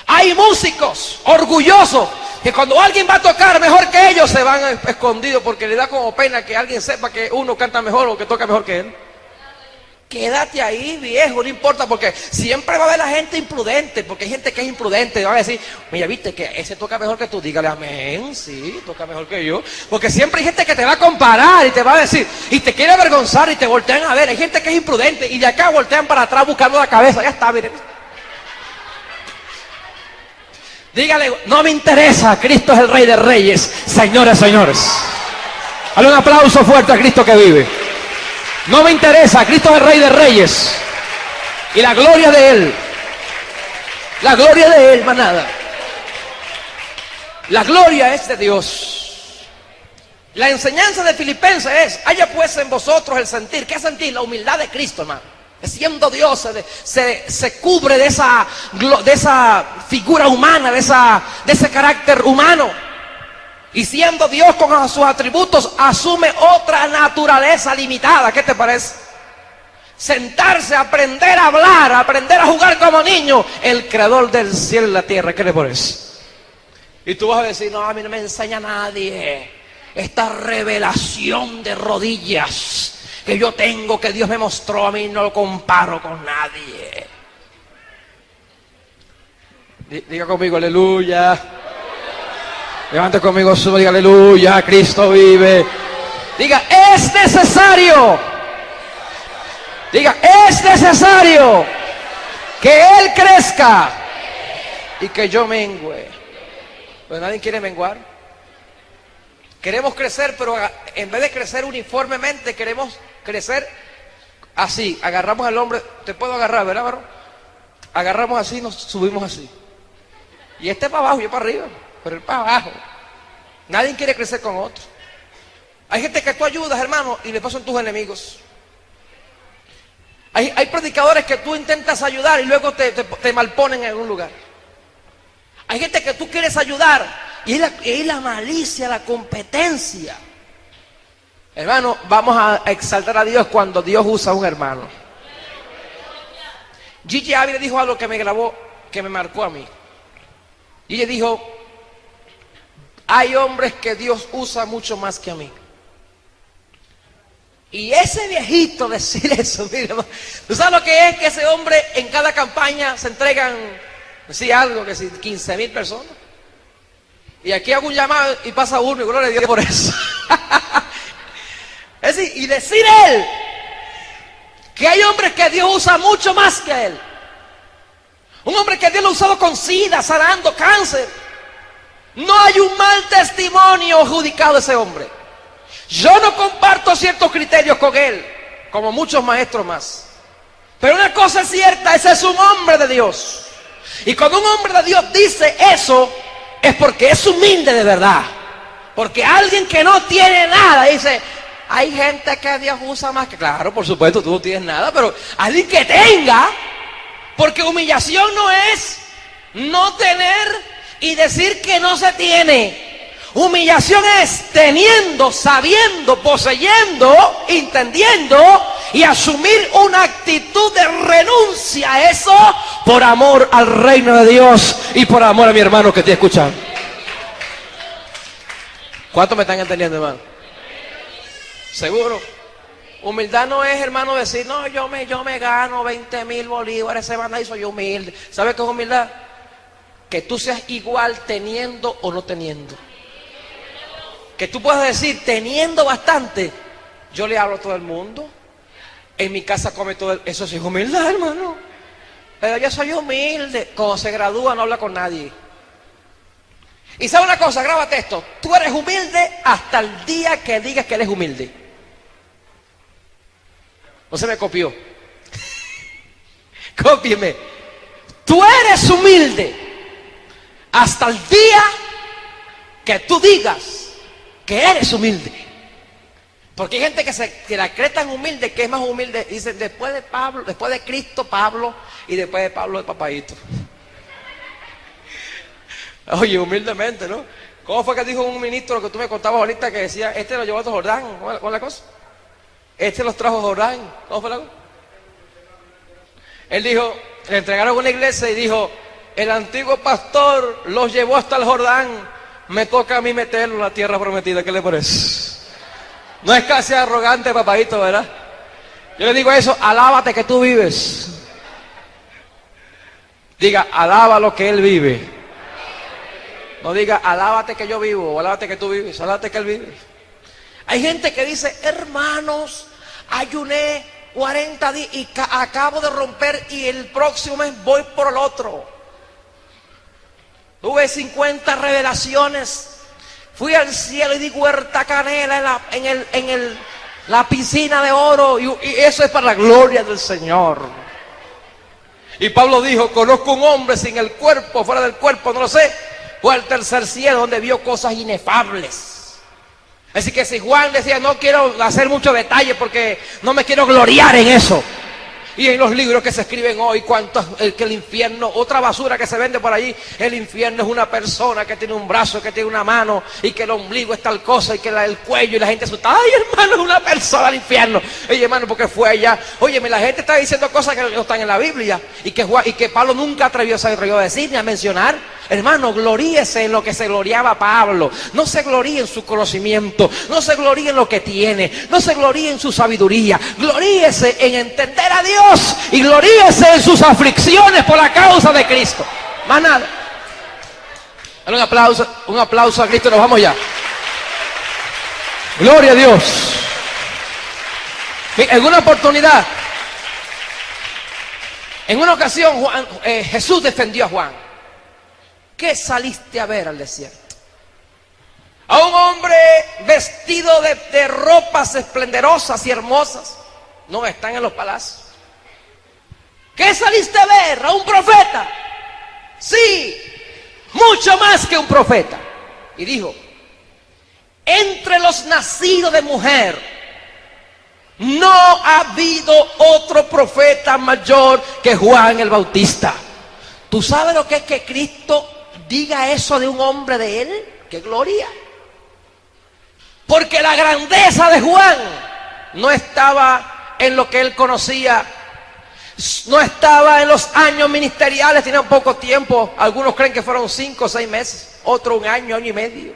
Hay músicos orgullosos que cuando alguien va a tocar mejor que ellos se van escondidos porque le da como pena que alguien sepa que uno canta mejor o que toca mejor que él. Quédate ahí, viejo, no importa, porque siempre va a haber la gente imprudente, porque hay gente que es imprudente, va a decir, mira, viste que ese toca mejor que tú, dígale amén, sí, toca mejor que yo, porque siempre hay gente que te va a comparar y te va a decir, y te quiere avergonzar y te voltean a ver, hay gente que es imprudente y de acá voltean para atrás buscando la cabeza, ya está, miren. Dígale, no me interesa, Cristo es el Rey de Reyes, señores, señores. Dale un aplauso fuerte a Cristo que vive. No me interesa, Cristo es el Rey de Reyes. Y la gloria de Él. La gloria de Él, más nada. La gloria es de Dios. La enseñanza de Filipenses es, haya pues en vosotros el sentir. ¿Qué sentir? La humildad de Cristo, hermano. Siendo Dios, se cubre de esa figura humana, de ese carácter humano. Y siendo Dios con sus atributos, asume otra naturaleza limitada. ¿Qué te parece? Sentarse, aprender a hablar, aprender a jugar como niño. El creador del cielo y la tierra. ¿Qué le parece? Y tú vas a decir, no, a mí no me enseña nadie esta revelación de rodillas que yo tengo, que Dios me mostró, a mí no lo comparo con nadie. Diga conmigo, aleluya. Levante conmigo su, diga aleluya, Cristo vive. Diga, es necesario. Diga, es necesario que Él crezca y que yo mengüe. Pues nadie quiere menguar. Queremos crecer, pero en vez de crecer uniformemente, queremos crecer así. Agarramos al hombre, te puedo agarrar, ¿verdad, varón? Agarramos así, nos subimos así. Y este para abajo, yo para arriba. Pero él para abajo. Nadie quiere crecer con otro. Hay gente que tú ayudas, hermano, y después son tus enemigos. Hay predicadores que tú intentas ayudar y luego te malponen en algún lugar. Hay gente que tú quieres ayudar y es la malicia, la competencia. Hermano, vamos a exaltar a Dios cuando Dios usa a un hermano. Gigi Ávila dijo algo que me grabó, que me marcó a mí. Gigi dijo, hay hombres que Dios usa mucho más que a mí. Y ese viejito decir eso, mire, ¿tú sabes lo que es que ese hombre en cada campaña se entregan, sí, algo que sí, 15,000 personas? Y aquí hago un llamado y pasa uno y gloria a Dios por eso. Es decir, y decir él que hay hombres que Dios usa mucho más que él. Un hombre que Dios lo ha usado con sida, sanando cáncer. No hay un mal testimonio adjudicado de ese hombre. Yo no comparto ciertos criterios con él, como muchos maestros más. Pero una cosa es cierta, ese es un hombre de Dios. Y cuando un hombre de Dios dice eso, es porque es humilde de verdad. Porque alguien que no tiene nada dice, hay gente que Dios usa más que... Claro, por supuesto, tú no tienes nada, pero alguien que tenga, porque humillación no es no tener y decir que no se tiene. Humillación es teniendo, sabiendo, poseyendo, entendiendo y asumir una actitud de renuncia a eso por amor al reino de Dios y por amor a mi hermano que te escuchan. ¿Cuántos me están entendiendo, hermano? ¿Seguro? Humildad no es, hermano, decir, no, yo me gano 20,000 bolívares semana y soy humilde. ¿Sabes qué es humildad? Que tú seas igual teniendo o no teniendo. Que tú puedas decir, teniendo bastante, yo le hablo a todo el mundo. En mi casa come todo el... Eso sí es humildad, hermano. Pero yo soy humilde. Cuando se gradúa no habla con nadie. Y sabe una cosa, grábate esto. Tú eres humilde hasta el día que digas que eres humilde. No se me copió. Cópieme. Tú eres humilde hasta el día que tú digas que eres humilde. Porque hay gente que la cree tan humilde que es más humilde. Dicen, después de Pablo, después de Cristo, Pablo, y después de Pablo, el papadito. Oye, humildemente, ¿no? ¿Cómo fue que dijo un ministro que tú me contabas ahorita que decía, este lo llevó a Jordán? ¿Cómo es la cosa? Este los trajo a Jordán. ¿Cómo fue la cosa? Él dijo, le entregaron una iglesia y dijo, el antiguo pastor los llevó hasta el Jordán, me toca a mí meterlo en la tierra prometida. ¿Qué le parece? No es casi arrogante, papadito, ¿verdad? Yo le digo eso, alábate que tú vives. Diga, alaba lo que él vive. No diga, alábate que yo vivo, o alábate que tú vives, alábate que él vive. Hay gente que dice, hermanos, ayuné 40 días y acabo de romper y el próximo mes voy por el otro. Tuve 50 revelaciones. Fui al cielo y di huerta canela en la piscina de oro. Y eso es para la gloria del Señor. Y Pablo dijo, conozco un hombre sin el cuerpo, fuera del cuerpo, no lo sé. Fue al tercer cielo donde vio cosas inefables. Así que si Juan decía, no quiero hacer mucho detalle porque no me quiero gloriar en eso. Y en los libros que se escriben hoy, que el infierno, otra basura que se vende por allí, el infierno es una persona que tiene un brazo, que tiene una mano, y que el ombligo es tal cosa, y que el cuello, y la gente asusta, ay hermano, es una persona al infierno. Oye hermano, porque fue allá. Oye, la gente está diciendo cosas que no están en la Biblia, y que Pablo nunca atrevió a decir, ni a mencionar. Hermano, gloríese en lo que se gloriaba Pablo. No se gloríe en su conocimiento, no se gloríe en lo que tiene, no se gloríe en su sabiduría. Gloríese en entender a Dios y gloríese en sus aflicciones por la causa de Cristo. Más nada. Dale un aplauso a Cristo y nos vamos ya. Gloria a Dios. En una oportunidad, en una ocasión, Jesús defendió a Juan. ¿Qué saliste a ver al desierto? A un hombre vestido de ropas esplendorosas y hermosas. No están en los palacios. ¿Qué saliste a ver? ¿A un profeta? Sí, mucho más que un profeta. Y dijo, entre los nacidos de mujer, no ha habido otro profeta mayor que Juan el Bautista. ¿Tú sabes lo que es que Cristo diga eso de un hombre de él? ¡Qué gloria! Porque la grandeza de Juan no estaba en lo que él conocía, no estaba en los años ministeriales, tenía poco tiempo. Algunos creen que fueron 5 o 6 meses, otro un año, año y medio.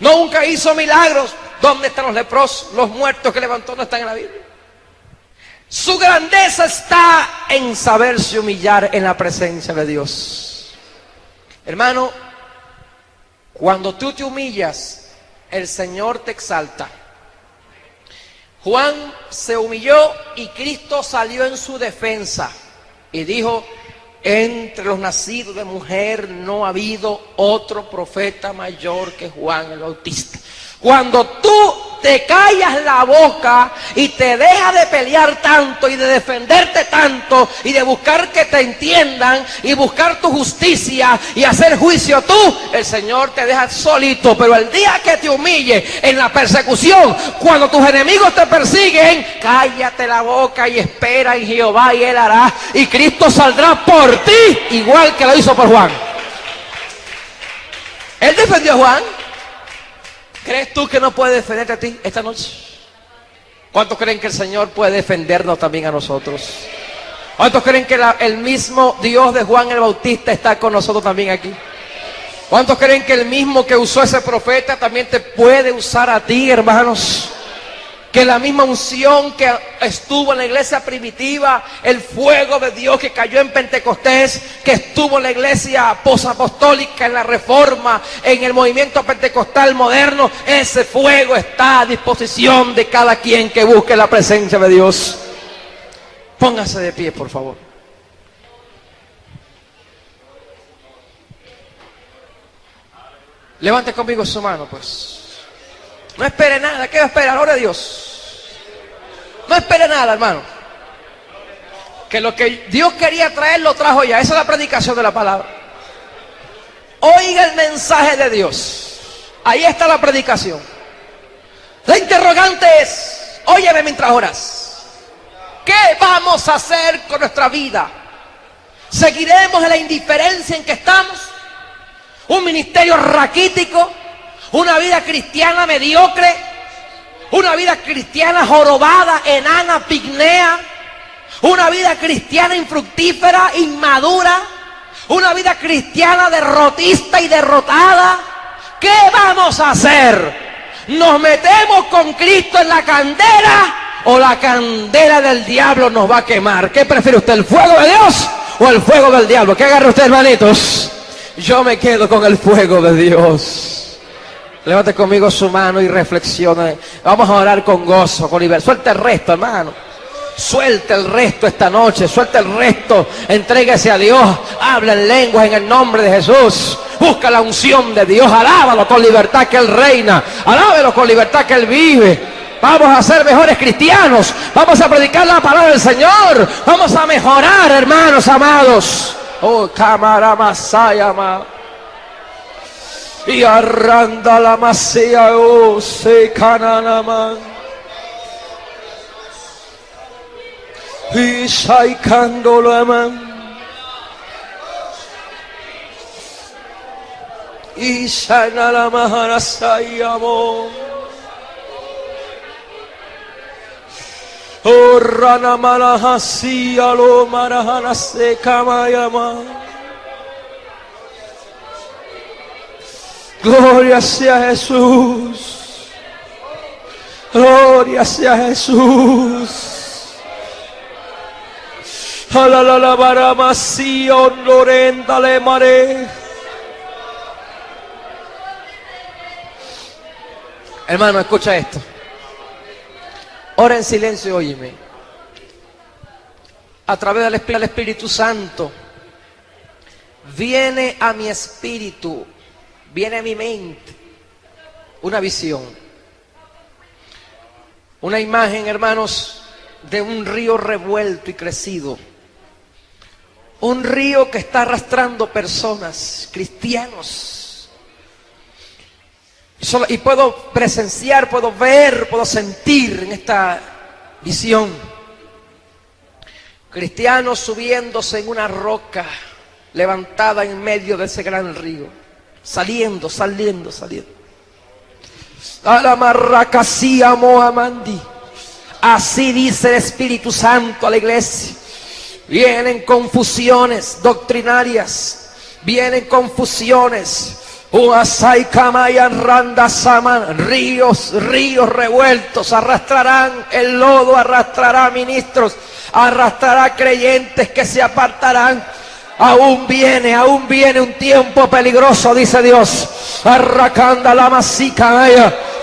Nunca hizo milagros. ¿Dónde están los leprosos? Los muertos que levantó no están en la Biblia. Su grandeza está en saberse humillar en la presencia de Dios. Hermano, cuando tú te humillas, el Señor te exalta. Juan se humilló y Cristo salió en su defensa y dijo, entre los nacidos de mujer no ha habido otro profeta mayor que Juan el Bautista. Cuando tú te callas la boca y te dejas de pelear tanto y de defenderte tanto y de buscar que te entiendan y buscar tu justicia y hacer juicio tú, el Señor te deja solito. Pero el día que te humille en la persecución, cuando tus enemigos te persiguen, cállate la boca y espera en Jehová y Él hará. Y Cristo saldrá por ti igual que lo hizo por Juan. Él defendió a Juan. ¿Crees tú que no puede defenderte a ti esta noche? ¿Cuántos creen que el Señor puede defendernos también a nosotros? ¿Cuántos creen que el mismo Dios de Juan el Bautista está con nosotros también aquí? ¿Cuántos creen que el mismo que usó ese profeta también te puede usar a ti, hermanos? Que la misma unción que estuvo en la iglesia primitiva, el fuego de Dios que cayó en Pentecostés, que estuvo en la iglesia posapostólica, en la Reforma, en el movimiento pentecostal moderno, ese fuego está a disposición de cada quien que busque la presencia de Dios. Póngase de pie, por favor. Levante conmigo su mano, pues. No espere nada. ¿Qué va a esperar? Gloria a Dios. No espere nada, hermano. Que lo que Dios quería traer, lo trajo ya. Esa es la predicación de la palabra. Oiga el mensaje de Dios. Ahí está la predicación. La interrogante es, óyeme mientras oras, ¿qué vamos a hacer con nuestra vida? ¿Seguiremos en la indiferencia en que estamos? ¿Un ministerio raquítico? ¿Una vida cristiana mediocre? ¿Una vida cristiana jorobada, enana, pigmea? ¿Una vida cristiana infructífera, inmadura? ¿Una vida cristiana derrotista y derrotada? ¿Qué vamos a hacer? ¿Nos metemos con Cristo en la candela o la candela del diablo nos va a quemar? ¿Qué prefiere usted, el fuego de Dios o el fuego del diablo? ¿Qué agarra usted, hermanitos? Yo me quedo con el fuego de Dios. Levante conmigo su mano y reflexione. Vamos a orar con gozo, con libertad. Suelta el resto, hermano. Suelta el resto esta noche, suelta el resto, entréguese a Dios, habla en lenguas en el nombre de Jesús, busca la unción de Dios, alábalo con libertad que Él reina, alábalo con libertad que Él vive. Vamos a ser mejores cristianos, vamos a predicar la palabra del Señor, vamos a mejorar, hermanos amados. Oh, cámara masayama. Y arranda la masía, oh, se cananaman. Y saicando la man y sana la mahara sayamo o rana malahasi alo marahana se kamayama. Gloria sea Jesús, gloria sea Jesús. Hermano, escucha esto. Ora en silencio y óyeme. A través del Espíritu Santo viene a mi espíritu, viene a mi mente una visión, una imagen, hermanos, de un río revuelto y crecido. Un río que está arrastrando personas, cristianos. Y puedo presenciar, puedo ver, puedo sentir en esta visión cristianos subiéndose en una roca levantada en medio de ese gran río, saliendo. Alamarracasía Mohamandi. Así dice el Espíritu Santo a la iglesia. Vienen confusiones doctrinarias, vienen confusiones. Ríos revueltos arrastrarán el lodo, arrastrará ministros, arrastrará creyentes que se apartarán. Aún viene un tiempo peligroso, dice Dios. Arracanda la masica.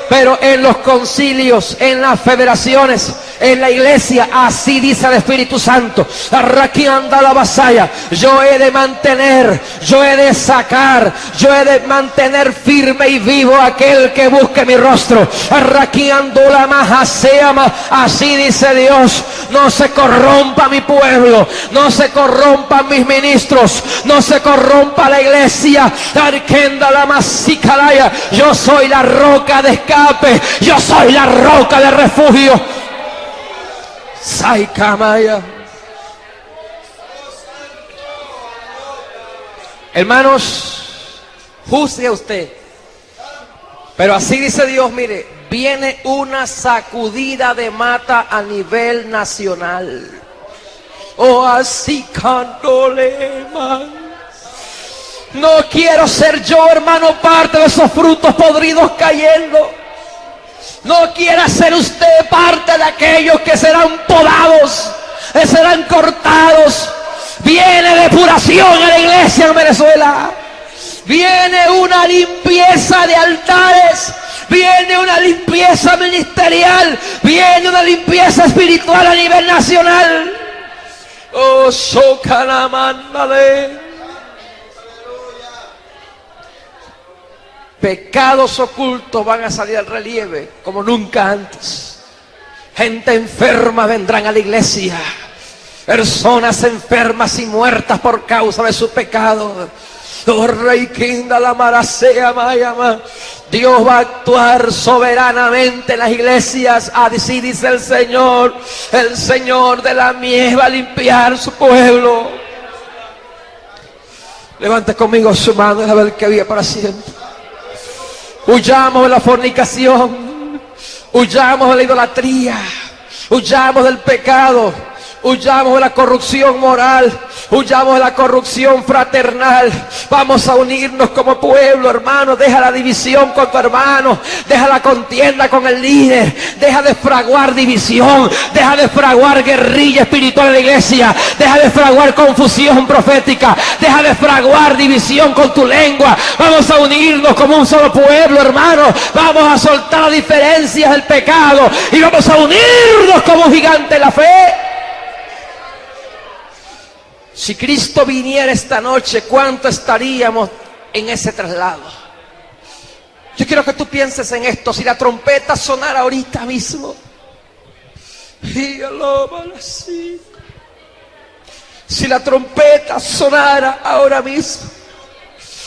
Pero en los concilios, en las federaciones, en la iglesia, así dice el Espíritu Santo. Arraquianda la vasalla. Yo he de mantener, yo he de sacar, yo he de mantener firme y vivo aquel que busque mi rostro. Arraquiando la majaseama. Así dice Dios. No se corrompa mi pueblo, no se corrompan mis ministros, no se corrompa la iglesia. Arquenda la masicalaya. Yo soy la roca de escape, yo soy la roca de refugio. Saikamaya. Hermanos, juzgue usted. Pero así dice Dios, mire, viene una sacudida de mata a nivel nacional. Oh, así cándole, man. No quiero ser yo, hermano, parte de esos frutos podridos cayendo. No quiera ser usted parte de aquellos que serán podados, que serán cortados. Viene depuración a la iglesia en Venezuela. Viene una limpieza de altares. Viene una limpieza ministerial. Viene una limpieza espiritual a nivel nacional. Oh, Socalamandale. Pecados ocultos van a salir al relieve como nunca antes. Gente enferma vendrán a la iglesia. Personas enfermas y muertas por causa de su pecado. Oh Rey Kinda la Marasea Mayama. Dios va a actuar soberanamente en las iglesias. Así dice el Señor de la mies va a limpiar su pueblo. Levante conmigo su mano y a ver que vive para siempre. Huyamos de la fornicación, huyamos de la idolatría, huyamos del pecado, huyamos de la corrupción moral, huyamos de la corrupción fraternal. Vamos a unirnos como pueblo, hermano. Deja la división con tu hermano, deja la contienda con el líder, deja de fraguar división, deja de fraguar guerrilla espiritual en la iglesia, deja de fraguar confusión profética, deja de fraguar división con tu lengua. Vamos a unirnos como un solo pueblo, hermano. Vamos a soltar las diferencias del pecado y vamos a unirnos como un gigante en la fe. Si Cristo viniera esta noche, ¿cuánto estaríamos en ese traslado? Yo quiero que tú pienses en esto. Si la trompeta sonara ahorita mismo, si la trompeta sonara ahora mismo,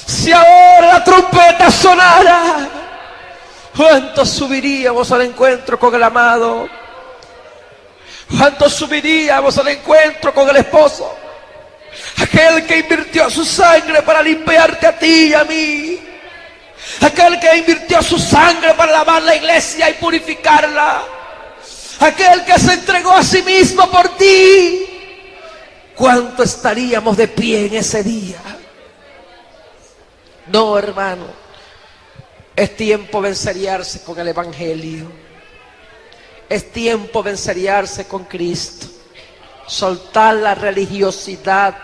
si ahora la trompeta sonara, ¿cuántos subiríamos al encuentro con el amado? ¿Cuántos subiríamos al encuentro con el esposo? Aquel que invirtió su sangre para limpiarte a ti y a mí. Aquel que invirtió su sangre para lavar la iglesia y purificarla. Aquel que se entregó a sí mismo por ti. ¿Cuánto estaríamos de pie en ese día? No, hermano. Es tiempo de enseriarse con el Evangelio. Es tiempo de enseriarse con Cristo. Soltar la religiosidad,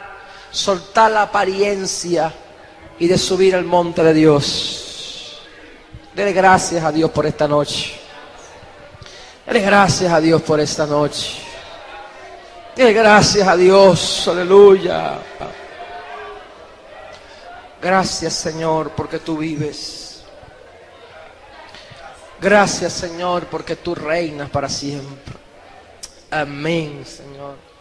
soltar la apariencia y de subir al monte de Dios. Dele gracias a Dios por esta noche. Dele gracias a Dios por esta noche. Dele gracias a Dios, aleluya. Gracias, Señor, porque tú vives. Gracias, Señor, porque tú reinas para siempre. Amén, Señor.